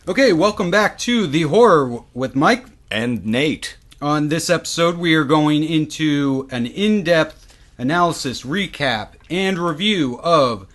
Okay, welcome back to The Horror with Mike. And Nate. On this episode, we are going into an in-depth analysis, recap, and review of,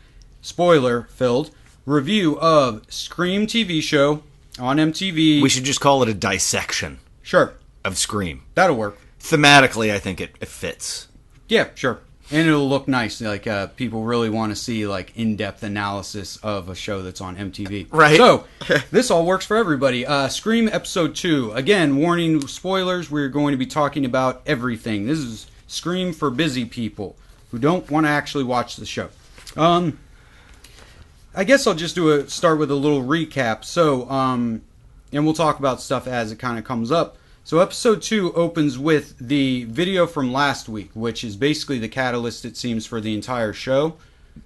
spoiler-filled, review of Scream TV show on MTV. We should just call it a dissection. Sure. Of Scream. That'll work. Thematically, I think it fits. Yeah, sure. And it'll look nice. Like, people really want to see, like, in-depth analysis of a show that's on MTV. Right. So, this all works for everybody. Scream Episode 2. Again, warning, spoilers, we're going to be talking about everything. This is Scream for busy people who don't want to actually watch the show. I guess I'll just start with a little recap. So, and we'll talk about stuff as it kind of comes up. So episode 2 opens with the video from last week, which is basically the catalyst, it seems, for the entire show.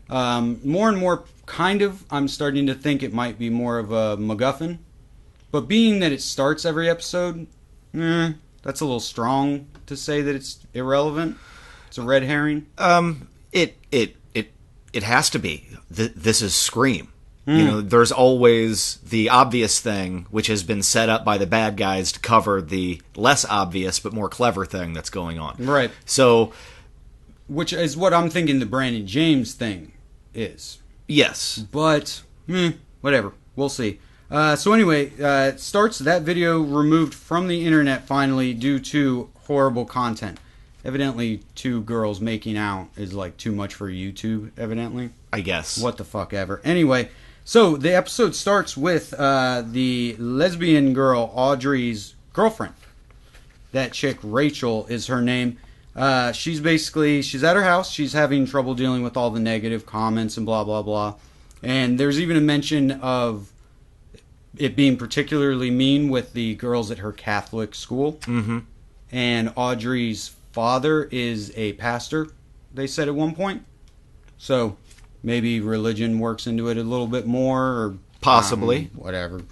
More and more, I'm starting to think it might be more of a MacGuffin. But being that it starts every episode, that's a little strong to say that it's irrelevant. It's a red herring. It has to be. This is Scream. You know, there's always the obvious thing, which has been set up by the bad guys to cover the less obvious but more clever thing that's going on. Right. So, which is what I'm thinking the Brandon James thing is. Yes. But, whatever. We'll see. So anyway, it starts that video removed from the internet finally due to horrible content. Evidently, 2 girls making out is like too much for YouTube, evidently. I guess. What the fuck ever. Anyway, so the episode starts with the lesbian girl, Audrey's girlfriend. That chick, Rachel, is her name. She's at her house. She's having trouble dealing with all the negative comments and blah, blah, blah. And there's even a mention of it being particularly mean with the girls at her Catholic school. Mm-hmm. And Audrey's father is a pastor, they said at one point. So maybe religion works into it a little bit more, or possibly. Whatever.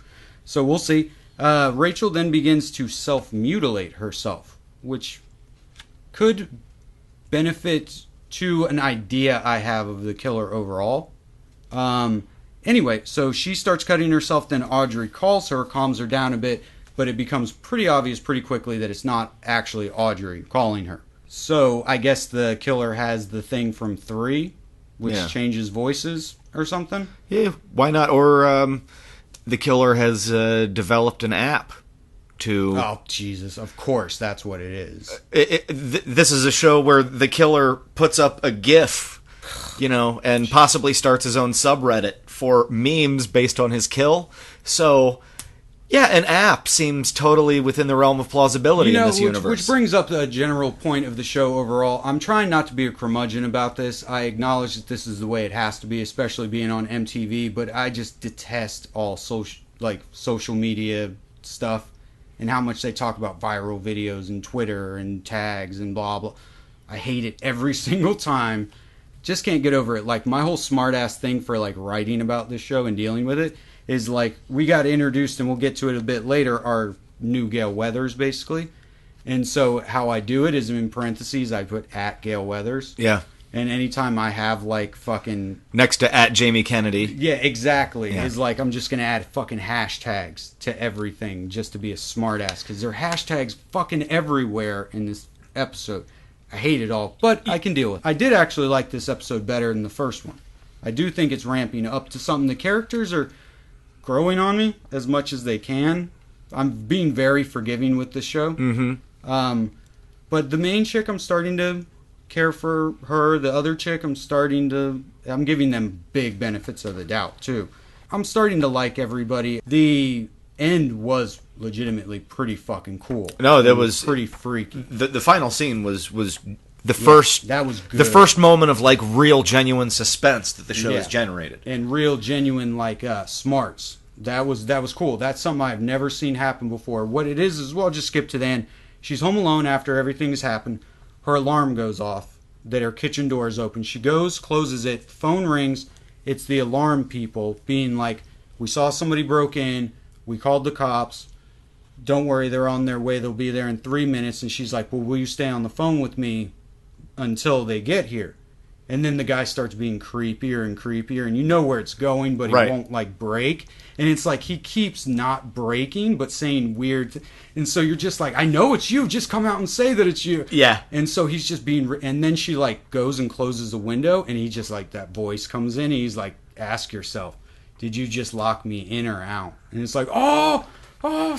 So we'll see. Rachel then begins to self-mutilate herself, which could benefit to an idea I have of the killer overall. Anyway, so she starts cutting herself, then Audrey calls her, calms her down a bit, but it becomes pretty obvious pretty quickly that it's not actually Audrey calling her. So I guess the killer has the thing from 3, which changes voices or something. Yeah, why not? Or the killer has developed an app to... Oh, Jesus, of course, that's what it is. This is a show where the killer puts up a GIF, and possibly starts his own subreddit for memes based on his kill. So... yeah, an app seems totally within the realm of plausibility in this universe. Which brings up the general point of the show overall. I'm trying not to be a curmudgeon about this. I acknowledge that this is the way it has to be, especially being on MTV, but I just detest all social media stuff and how much they talk about viral videos and Twitter and tags and blah, blah. I hate it every single time. Just can't get over it. Like, my whole smart-ass thing for, writing about this show and dealing with it is we got introduced, and we'll get to it a bit later, our new Gale Weathers, basically. And so how I do it is in parentheses, I put @Gale Weathers. Yeah. And anytime I have fucking... next to @Jamie Kennedy. Yeah, exactly. Yeah. Is I'm just going to add fucking hashtags to everything just to be a smartass. Because there are hashtags fucking everywhere in this episode. I hate it all, but I can deal with it. I did actually like this episode better than the first one. I do think it's ramping up to something. The characters are growing on me as much as they can. I'm being very forgiving with this show. Mm-hmm. But the main chick, I'm starting to care for her. The other chick, I'm giving them big benefits of the doubt, too. I'm starting to like everybody. The end was legitimately pretty fucking cool. No, that was pretty freaky. The final scene was the first. That was good. The first moment of real genuine suspense that the show has generated, and real genuine smarts. That was cool. That's something I've never seen happen before. What it is well, just skip to the end. She's home alone after everything has happened. Her alarm goes off. That her kitchen door is open. She goes, closes it. Phone rings. It's the alarm people being like, "We saw somebody broke in. We called the cops. Don't worry, they're on their way. They'll be there in 3 minutes." And she's like, "Well, will you stay on the phone with me until they get here?" And then the guy starts being creepier and creepier, and you know where it's going, but he Right. won't like break. And it's like he keeps not breaking, but saying weird. And so you're just like, I know it's you. Just come out and say that it's you. Yeah. And so he's just being. And then she like goes and closes the window, and he just like that voice comes in. And he's like, ask yourself, did you just lock me in or out? And it's like, oh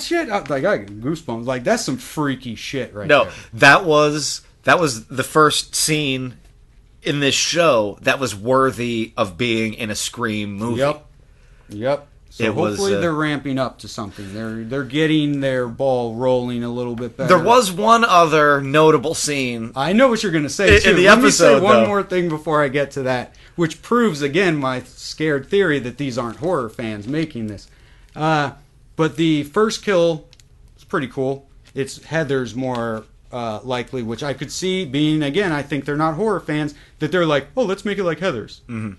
shit! I got goosebumps. Like that's some freaky shit right No, there. that was the first scene in this show that was worthy of being in a Scream movie. Yep. So It was, hopefully they're ramping up to something. They're getting their ball rolling a little bit better. There was one other notable scene. I know what you're going to say too. In the Let me say episode, one though. more thing before I get to that, which proves again my scared theory that these aren't horror fans making this. But the first kill is pretty cool. It's Heather's more likely, which I could see being, again, I think they're not horror fans, that they're like, oh, let's make it like Heather's. Mm-hmm.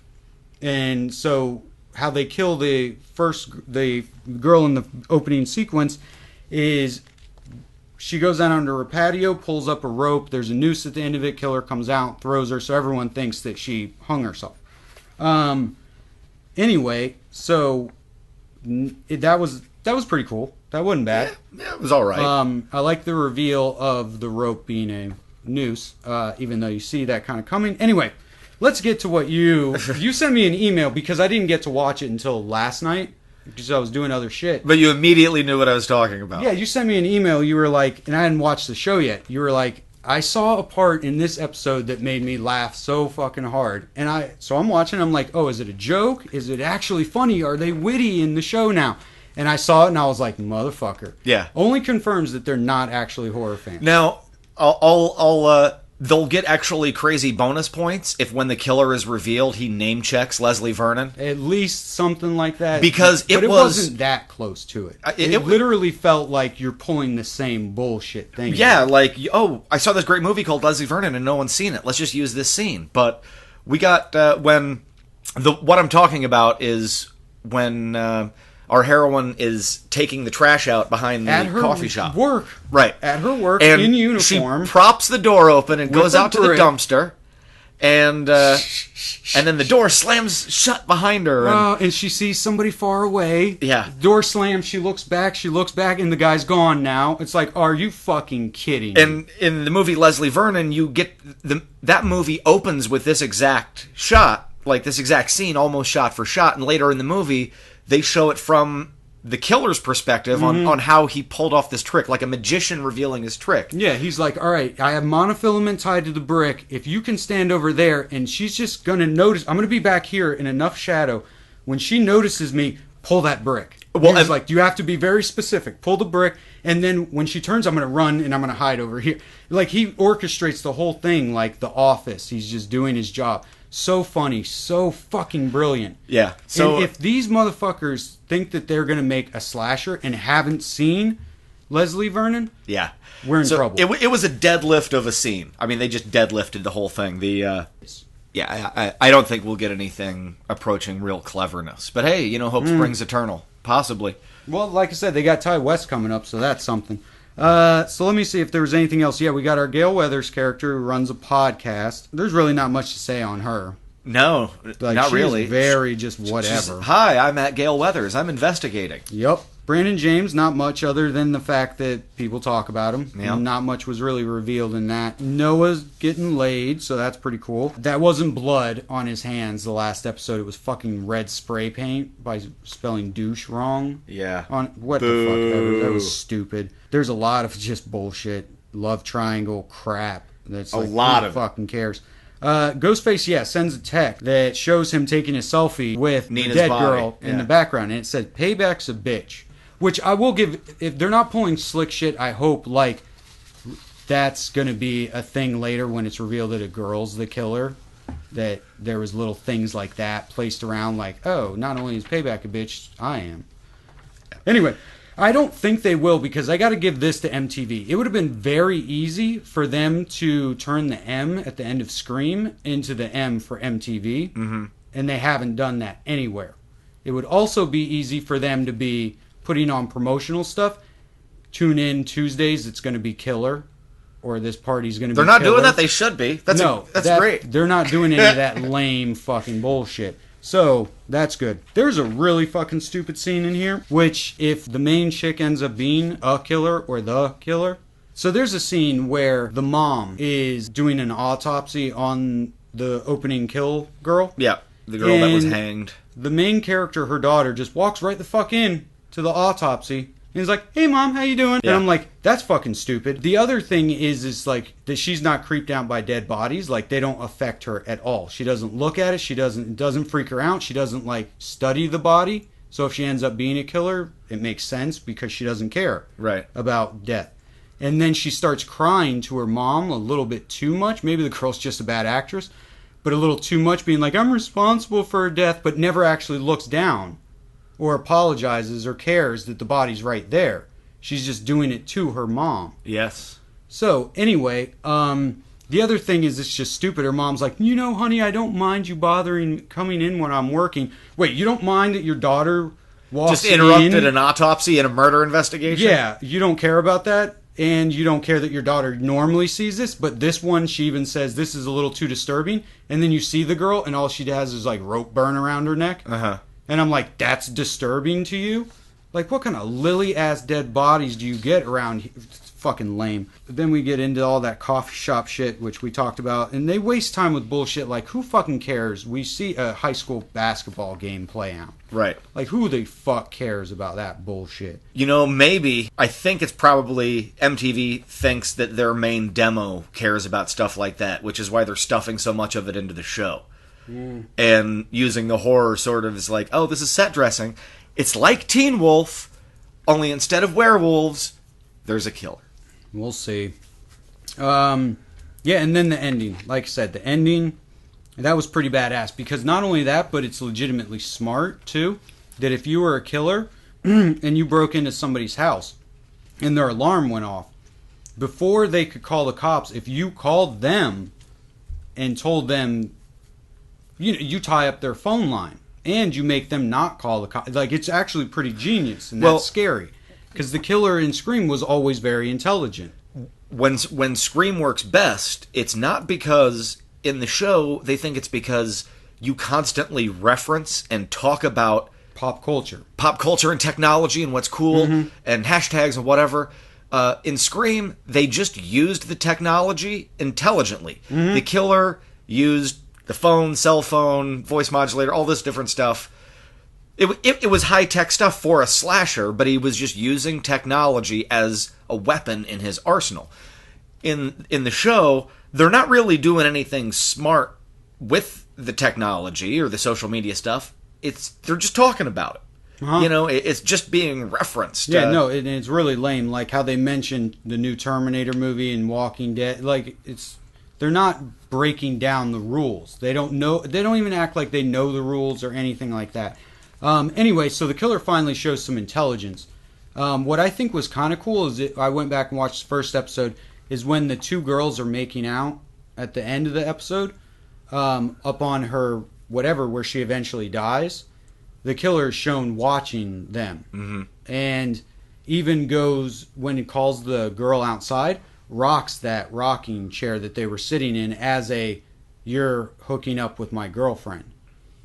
And so how they kill the girl in the opening sequence is she goes down under her patio, pulls up a rope, there's a noose at the end of it, killer comes out, throws her, so everyone thinks that she hung herself. Anyway, so that was pretty cool. That wasn't bad. Yeah, it was all right. I like the reveal of the rope being a noose, even though you see that kind of coming. Anyway, let's get to what you sent me an email because I didn't get to watch it until last night because I was doing other shit. But you immediately knew what I was talking about. Yeah, you sent me an email. You were like, and I hadn't watched the show yet. You were like, I saw a part in this episode that made me laugh so fucking hard. And so I'm watching. I'm like, oh, is it a joke? Is it actually funny? Are they witty in the show now? And I saw it and I was like, motherfucker. Yeah. Only confirms that they're not actually horror fans. Now, they'll get actually crazy bonus points if when the killer is revealed, he name checks Leslie Vernon. At least something like that. Because but it wasn't that close to it. It literally felt like you're pulling the same bullshit thing. Yeah, like, oh, I saw this great movie called Leslie Vernon and no one's seen it. Let's just use this scene. But we got, what I'm talking about is when our heroine is taking the trash out behind the coffee shop. Work. Right. At her work, and in uniform. She props the door open and goes out to the brick. dumpster. And then the door slams shut behind her. And she sees somebody far away. Yeah. Door slams. She looks back, and the guy's gone now. It's like, are you fucking kidding me? And in the movie Leslie Vernon, you get that movie opens with this exact shot, like this exact scene, almost shot for shot. And later in the movie, they show it from the killer's perspective on how he pulled off this trick, like a magician revealing his trick. Yeah, he's like, all right, I have monofilament tied to the brick. If you can stand over there, and she's just going to notice, I'm going to be back here in enough shadow. When she notices me, pull that brick. Well, he's like, you have to be very specific. Pull the brick, and then when she turns, I'm going to run, and I'm going to hide over here. Like, he orchestrates the whole thing like The Office. He's just doing his job. So funny, so fucking brilliant. Yeah. So and if these motherfuckers think that they're going to make a slasher and haven't seen Leslie Vernon, yeah, we're in trouble. It was a deadlift of a scene. I mean, they just deadlifted the whole thing. I don't think we'll get anything approaching real cleverness. But hey, hope springs eternal. Possibly. Well, like I said, they got Ty West coming up, so that's something. So let me see if there was anything else. Yeah, we got our Gail Weathers character who runs a podcast. There's really not much to say on her. No, not really. Very just whatever. Hi, I'm at Gail Weathers. I'm investigating. Yep. Brandon James, not much other than the fact that people talk about him. Yep. Not much was really revealed in that. Noah's getting laid, so that's pretty cool. That wasn't blood on his hands the last episode. It was fucking red spray paint by spelling douche wrong. Yeah. What the fuck? That was stupid. There's a lot of just bullshit. Love triangle crap. That's like, a lot who of fucking cares. Ghostface, sends a text that shows him taking a selfie with Nina's the dead body. girl in the background, and it said, "Payback's a bitch." Which I will give, if they're not pulling slick shit, I hope, like, that's going to be a thing later when it's revealed that a girl's the killer. That there was little things like that placed around, like, oh, not only is Payback a bitch, I am. Anyway, I don't think they will, because I got to give this to MTV. It would have been very easy for them to turn the M at the end of Scream into the M for MTV, and they haven't done that anywhere. It would also be easy for them to be putting on promotional stuff. Tune in Tuesdays, it's going to be killer. or this party's going to be They're not killer. doing that. They should be. That's great. They're not doing any of that lame fucking bullshit. So, that's good. There's a really fucking stupid scene in here, which if the main chick ends up being a killer or the killer. So there's a scene where the mom is doing an autopsy on the opening kill girl. Yeah, the girl that was hanged. The main character, her daughter, just walks right the fuck in to the autopsy. And he's like, hey mom, how you doing? Yeah. And I'm like, that's fucking stupid. The other thing is like that she's not creeped out by dead bodies. Like they don't affect her at all. She doesn't look at it. It doesn't freak her out. She doesn't like study the body. So if she ends up being a killer, it makes sense because she doesn't care about death. And then she starts crying to her mom a little bit too much. Maybe the girl's just a bad actress, but a little too much, being like, I'm responsible for her death, but never actually looks down or apologizes or cares that the body's right there. She's just doing it to her mom. Yes. So, anyway, the other thing is it's just stupid. Her mom's like, you know, honey, I don't mind you coming in when I'm working. Wait, you don't mind that your daughter walks in? Just interrupted an autopsy and a murder investigation? Yeah, you don't care about that? And you don't care that your daughter normally sees this, but this one, she even says, this is a little too disturbing. And then you see the girl, and all she has is, like, rope burn around her neck. Uh-huh. And I'm like, that's disturbing to you? Like, what kind of lily-ass dead bodies do you get around here? It's fucking lame. Then we get into all that coffee shop shit, which we talked about. And they waste time with bullshit like, who fucking cares? We see a high school basketball game play out. Right. Like, who the fuck cares about that bullshit? You know, maybe, I think it's probably MTV thinks that their main demo cares about stuff like that, which is why they're stuffing so much of it into the show. And using the horror sort of as like, oh, this is set dressing. It's like Teen Wolf, only instead of werewolves, there's a killer. We'll see. Yeah, and then the ending. Like I said, the ending, that was pretty badass. Because not only that, but it's legitimately smart, too. That if you were a killer and you broke into somebody's house and their alarm went off, before they could call the cops, if you called them and told them, you tie up their phone line and you make them not call the cops. Like, it's actually pretty genius, and that's scary. Because the killer in Scream was always very intelligent. When Scream works best, it's not because in the show they think it's because you constantly reference and talk about pop culture and technology and what's cool and hashtags and whatever. In Scream, they just used the technology intelligently. The killer used the phone, cell phone, voice modulator, all this different stuff. It was high-tech stuff for a slasher, but he was just using technology as a weapon in his arsenal. In the show, they're not really doing anything smart with the technology or the social media stuff. They're just talking about it. You know, it's just being referenced. Yeah, no, it's really lame. Like how they mentioned the new Terminator movie and Walking Dead. Like, they're not breaking down the rules. They don't even act like they know the rules or anything like that. Anyway, so the killer finally shows some intelligence. What I think was kind of cool is I went back and watched the first episode, is when the two girls are making out at the end of the episode, up on her whatever, where she eventually dies. The killer is shown watching them. And even goes, when he calls the girl outside, rocks that rocking chair that they were sitting in as you're hooking up with my girlfriend.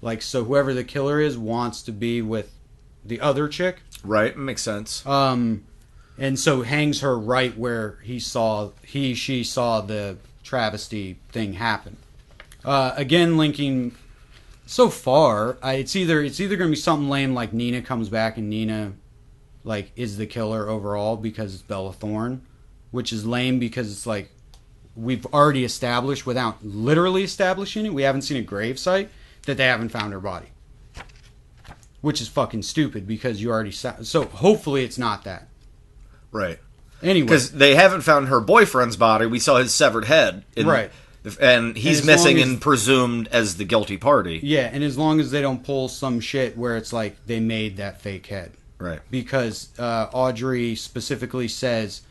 Like, so whoever the killer is wants to be with the other chick. Right, makes sense. And so hangs her right where she saw the travesty thing happen. Again, linking so far, it's either going to be something lame like Nina comes back and Nina like is the killer overall because it's Bella Thorne, which is lame because it's like we've already established without literally establishing it. We haven't seen a gravesite that they haven't found her body, which is fucking stupid because you already so hopefully it's not that. Right. Anyway, because they haven't found her boyfriend's body. We saw his severed head. Right. And he's missing and presumed as the guilty party. Yeah, and as long as they don't pull some shit where it's like they made that fake head. Right. Because Audrey specifically says,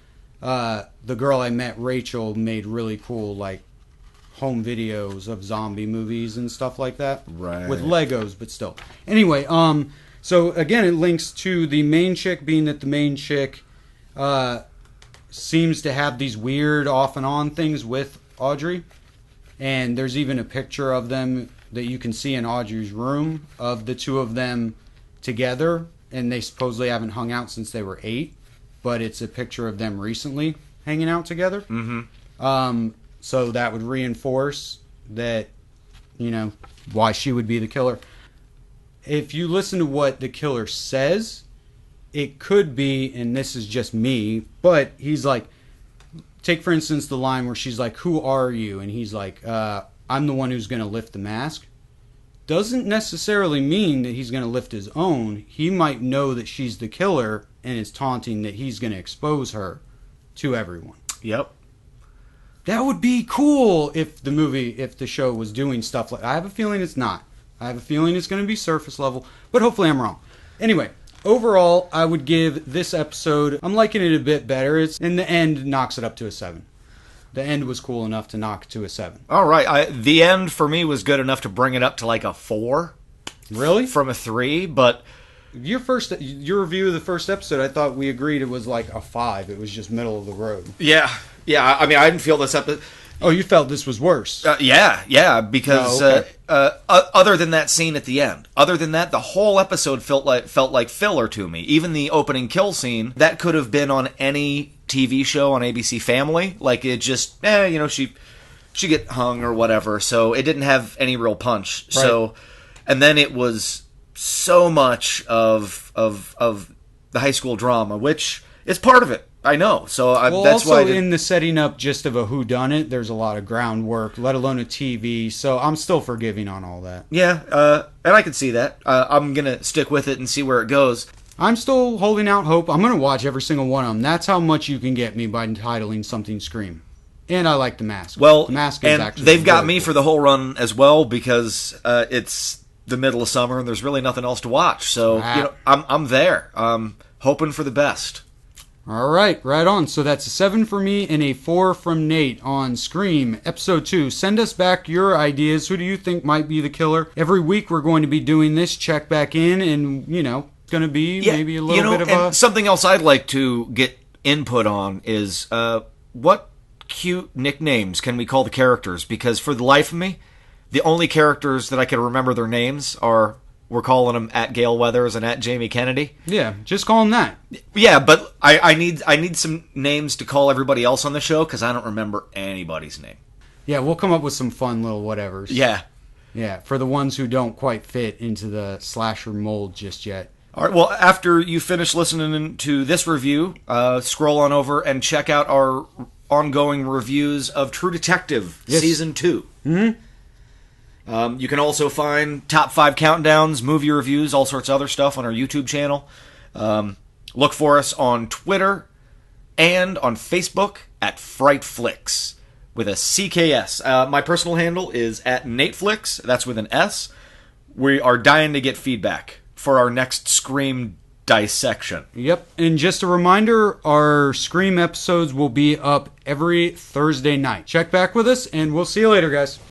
the girl I met, Rachel, made really cool, like, home videos of zombie movies and stuff like that. Right. With Legos, but still. Anyway, so again, it links to the main chick being that the main chick, seems to have these weird off and on things with Audrey. And there's even a picture of them that you can see in Audrey's room of the two of them together. And they supposedly haven't hung out since they were 8. But it's a picture of them recently hanging out together. Mm-hmm. So that would reinforce that, why she would be the killer. If you listen to what the killer says, it could be, and this is just me, but he's like, take for instance the line where she's like, "Who are you?" And he's like, "I'm the one who's going to lift the mask." Doesn't necessarily mean that he's going to lift his own. He might know that she's the killer and is taunting that he's going to expose her to everyone. Yep. That would be cool if the show was doing stuff like. I have a feeling it's not. I have a feeling it's going to be surface level, but hopefully I'm wrong. Anyway, overall, I would give this episode, I'm liking it a bit better. It's in the end knocks it up to a 7. The end was cool enough to knock it to a 7. All right. The end for me was good enough to bring it up to like a 4. Really? From a 3, but your review of the first episode, I thought we agreed it was like a 5. It was just middle of the road. Yeah. I mean, I didn't feel this episode. Oh, you felt this was worse? Yeah, because other than that scene at the end, other than that, the whole episode felt like filler to me. Even the opening kill scene, that could have been on any TV show on ABC Family. Like, it just, she get hung or whatever, so it didn't have any real punch. Right. So, and then it was so much of the high school drama, which is part of it. I know, so that's also why. In the setting up just of a whodunit, there's a lot of groundwork, let alone a TV. So I'm still forgiving on all that. Yeah, and I can see that. I'm gonna stick with it and see where it goes. I'm still holding out hope. I'm gonna watch every single one of them. That's how much you can get me by entitling something Scream. And I like The Mask. Well, The Mask is and actually they've got me cool. for the whole run as well because it's the middle of summer and there's really nothing else to watch. So I'm there. I'm hoping for the best. All right on. So that's a 7 for me and a 4 from Nate on Scream Episode 2. Send us back your ideas. Who do you think might be the killer? Every week we're going to be doing this. Check back in and, it's going to be maybe a little bit of a... Something else I'd like to get input on is what cute nicknames can we call the characters? Because for the life of me, the only characters that I can remember their names are... We're calling them at Gale Weathers and at Jamie Kennedy. Yeah, just call them that. Yeah, but I need some names to call everybody else on the show because I don't remember anybody's name. Yeah, we'll come up with some fun little whatevers. Yeah, for the ones who don't quite fit into the slasher mold just yet. All right, well, after you finish listening to this review, scroll on over and check out our ongoing reviews of True Detective Season 2. Mm-hmm. You can also find top 5 countdowns, movie reviews, all sorts of other stuff on our YouTube channel. Look for us on Twitter and on Facebook at Fright Flicks with a CKS. My personal handle is at NateFlix. That's with an S. We are dying to get feedback for our next Scream dissection. Yep, and just a reminder, our Scream episodes will be up every Thursday night. Check back with us, and we'll see you later, guys.